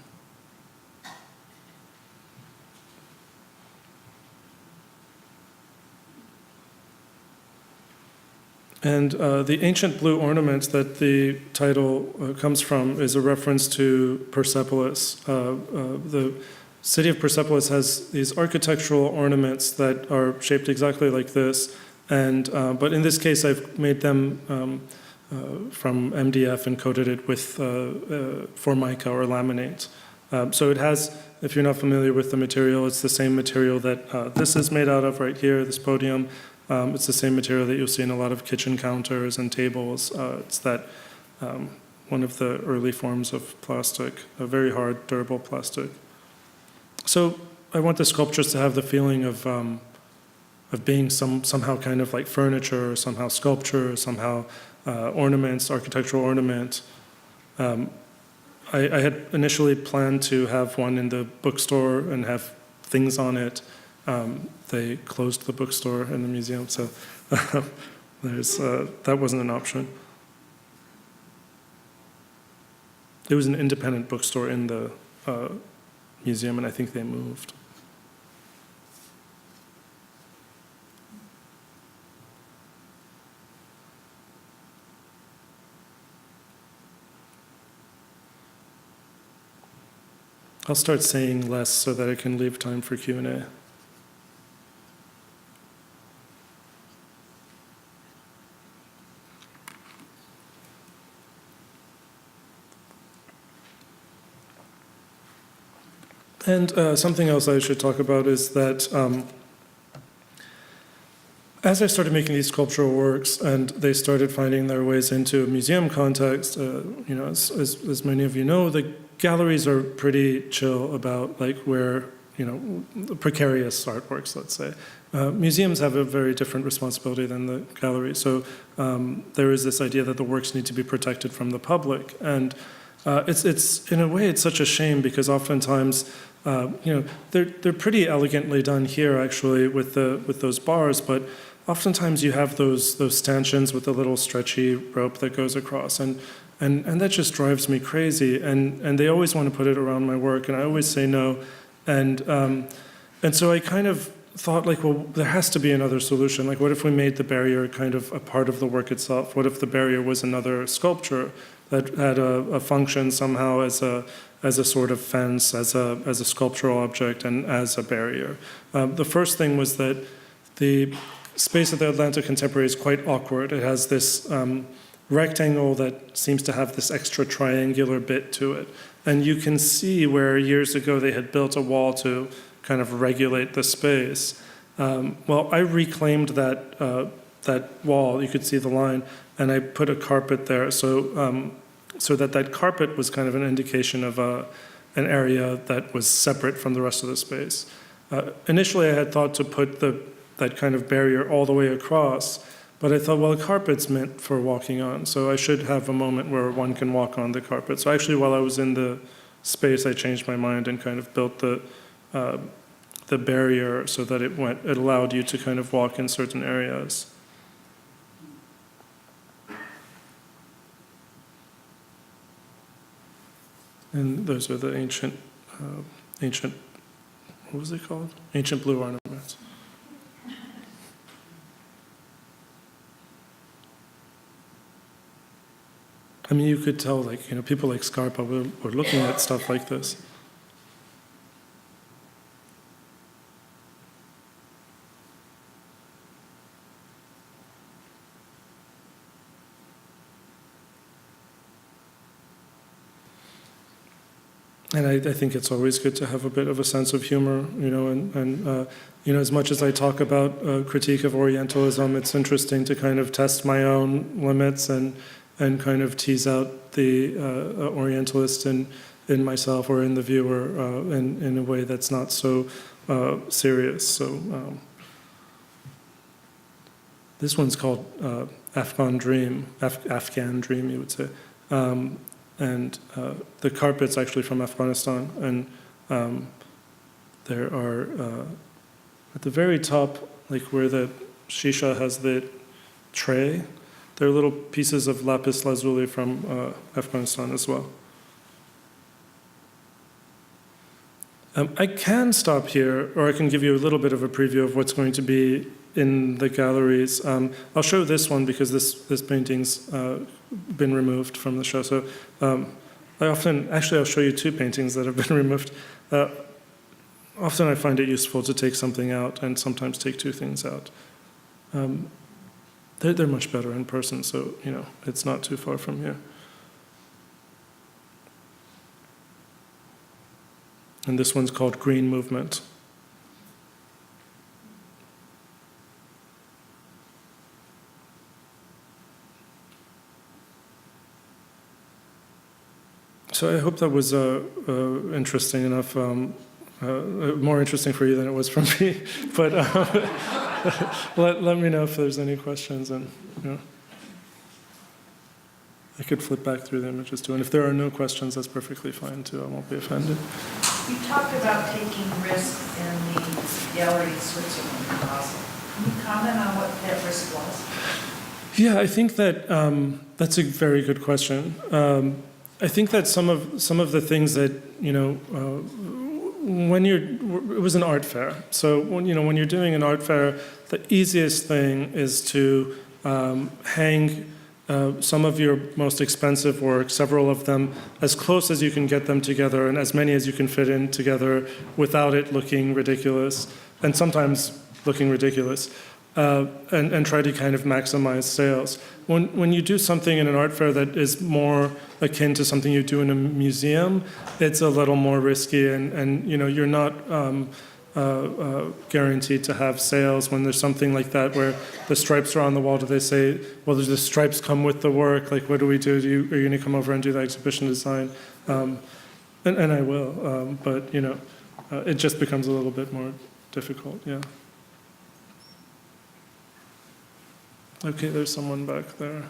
And the ancient blue ornament that the title comes from is a reference to Persepolis. The city of Persepolis has these architectural ornaments that are shaped exactly like this, and but in this case I've made them from MDF and coated it with formica or laminate. So it has, if you're not familiar with the material, it's the same material that this is made out of right here, this podium. It's the same material that you'll see in a lot of kitchen counters and tables. It's that one of the early forms of plastic, a very hard, durable plastic. So I want the sculptures to have the feeling of being somehow kind of like furniture, or somehow sculpture, or somehow ornaments, architectural ornament. I had initially planned to have one in the bookstore and have things on it. They closed the bookstore in the museum, so that wasn't an option. It was an independent bookstore in the museum, and I think they moved. I'll start saying less so that I can leave time for Q&A. And something else I should talk about is that as I started making these sculptural works and they started finding their ways into a museum context, as many of you know, the galleries are pretty chill about like where, precarious artworks, let's say. Museums have a very different responsibility than the gallery. So there is this idea that the works need to be protected from the public. And it's in a way, it's such a shame because oftentimes, they're pretty elegantly done here actually with those bars, but oftentimes you have those stanchions with a little stretchy rope that goes across, and that just drives me crazy. And they always want to put it around my work, and I always say no. And so I kind of thought, like, well, there has to be another solution. Like, what if we made the barrier kind of a part of the work itself? What if the barrier was another sculpture that had a function somehow as a sort of fence, as a sculptural object, and as a barrier? The first thing was that the space at the Atlanta Contemporary is quite awkward. It has this rectangle that seems to have this extra triangular bit to it. And you can see where years ago they had built a wall to kind of regulate the space. Well, I reclaimed that wall, you could see the line, and I put a carpet there so that carpet was kind of an indication of an area that was separate from the rest of the space. Initially, I had thought to put that kind of barrier all the way across, but I thought, well, a carpet's meant for walking on, so I should have a moment where one can walk on the carpet. So actually, while I was in the space, I changed my mind and kind of built the barrier so that it allowed you to kind of walk in certain areas. And those are the ancient, what was it called? Ancient blue ornaments. I mean, you could tell, like, people like Scarpa were looking at stuff like this. And I think it's always good to have a bit of a sense of humor, and as much as I talk about critique of Orientalism, it's interesting to kind of test my own limits and kind of tease out the Orientalist in myself or in the viewer in a way that's not so serious. So this one's called Afghan Dream, you would say. And the carpet's actually from Afghanistan, and there are at the very top, like where the shisha has the tray, there are little pieces of lapis lazuli from Afghanistan as well. I can stop here, or I can give you a little bit of a preview of what's going to be in the galleries. I'll show this one because this painting's been removed from the show. So I'll show you two paintings that have been removed. Often I find it useful to take something out and sometimes take two things out. They're much better in person, so it's not too far from here. And this one's called Green Movement. So I hope that was interesting enough more interesting for you than it was for me. But let me know if there's any questions, and I could flip back through the images too. And if there are no questions, that's perfectly fine too. I won't be offended. You talked about taking risks in the gallery in Switzerland in Basel. Can you comment on what that risk was? Yeah, I think that that's a very good question. I think that some of the things that when it was an art fair. So when you're doing an art fair, the easiest thing is to hang some of your most expensive work, several of them, as close as you can get them together and as many as you can fit in together without it looking ridiculous, and sometimes looking ridiculous, and try to kind of maximize sales. When you do something in an art fair that is more akin to something you do in a museum, it's a little more risky, and you're not guaranteed to have sales. When there's something like that where the stripes are on the wall, do they say, well, the stripes come with the work, like what do we do? Are you going to come over and do the exhibition design? And I will, but it just becomes a little bit more difficult, yeah. Okay, there's someone back there.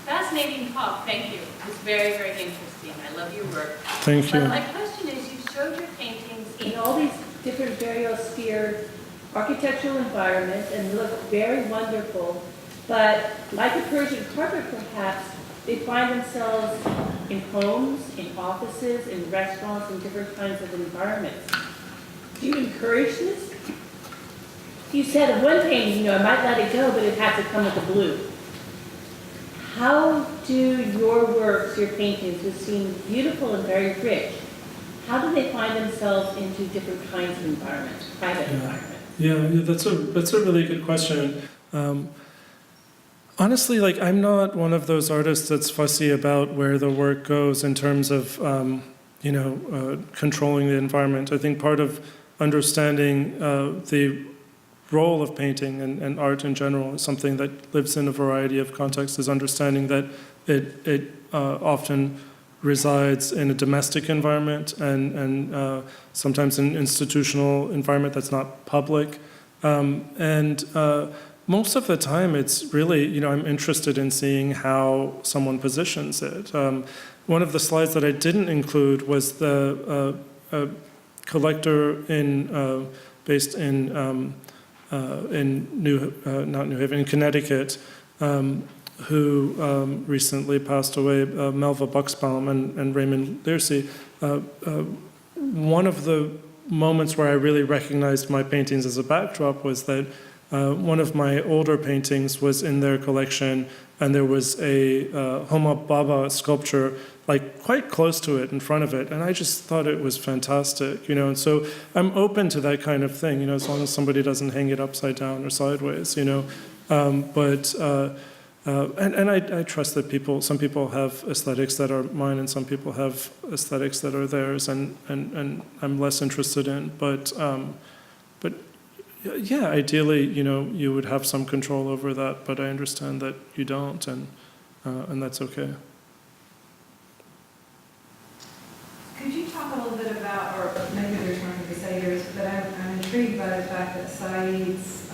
Fascinating talk, thank you. It was very, very interesting. I love your work. Thank you. But my question is, you showed your paintings in all these different very austere architectural environments and look very wonderful, but like a Persian carpet perhaps, they find themselves in homes, in offices, in restaurants, in different kinds of environments. Do you encourage this? You said of one painting, I might let it go, but it has to come with the blue. How do your works, your paintings, which seem beautiful and very rich, how do they find themselves into different kinds of environments, private environments? Yeah, that's a really good question. Honestly, I'm not one of those artists that's fussy about where the work goes in terms of controlling the environment. I think part of understanding the role of painting and art in general is something that lives in a variety of contexts, is understanding that it often resides in a domestic environment and sometimes an institutional environment that's not public. Most of the time it's really, I'm interested in seeing how someone positions it. One of the slides that I didn't include was the collector based in Connecticut, who recently passed away, Melva Buxbaum and Raymond Learcy. One of the moments where I really recognized my paintings as a backdrop was that one of my older paintings was in their collection, and there was a Homa Baba sculpture quite close to it, in front of it, and I just thought it was fantastic, and so I'm open to that kind of thing, as long as somebody doesn't hang it upside down or sideways, and I trust that some people have aesthetics that are mine, and some people have aesthetics that are theirs, and I'm less interested in, but yeah, ideally, you would have some control over that, but I understand that you don't, and that's okay. Could you talk a little bit about, or maybe there's nothing to say here, but I'm intrigued by the fact that Said's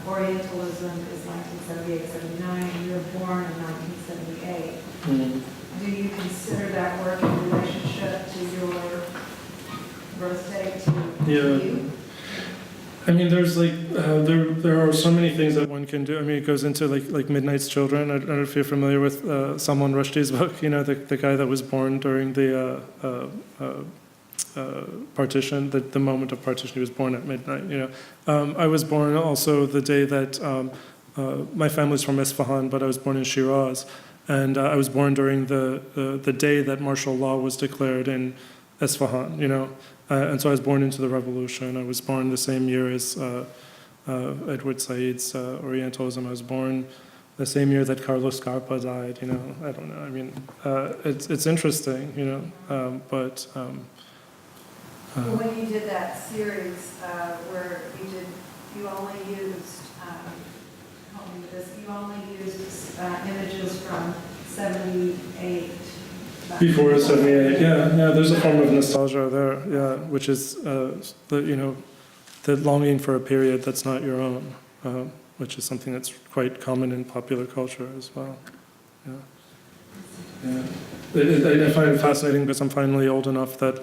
Orientalism is 1978-79, and you were born in 1978. Mm-hmm. Do you consider that work in relationship to your birthday to you? I mean, there's there are so many things that one can do. I mean, it goes into like Midnight's Children. I don't know if you're familiar with Salman Rushdie's book. The guy that was born during the partition, the moment of partition. He was born at midnight. I was born also the day that my family's from Isfahan, but I was born in Shiraz, and I was born during the day that martial law was declared in Isfahan. And so I was born into the revolution. I was born the same year as Edward Said's Orientalism. I was born the same year that Carlos Scarpa died. I don't know. I mean, it's interesting. But. When you did that series where you only used images from 78 Before 78, yeah, there's a form of nostalgia there, yeah, which is, the longing for a period that's not your own, which is something that's quite common in popular culture as well. Yeah. I find it fascinating because I'm finally old enough that,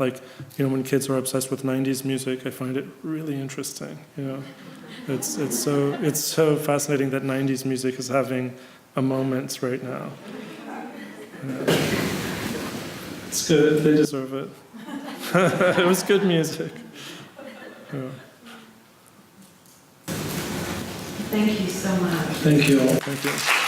when kids are obsessed with 90s music, I find it really interesting, It's so fascinating that 90s music is having a moment right now. It's good, they deserve it. It was good music. Yeah. Thank you so much. Thank you all. Thank you.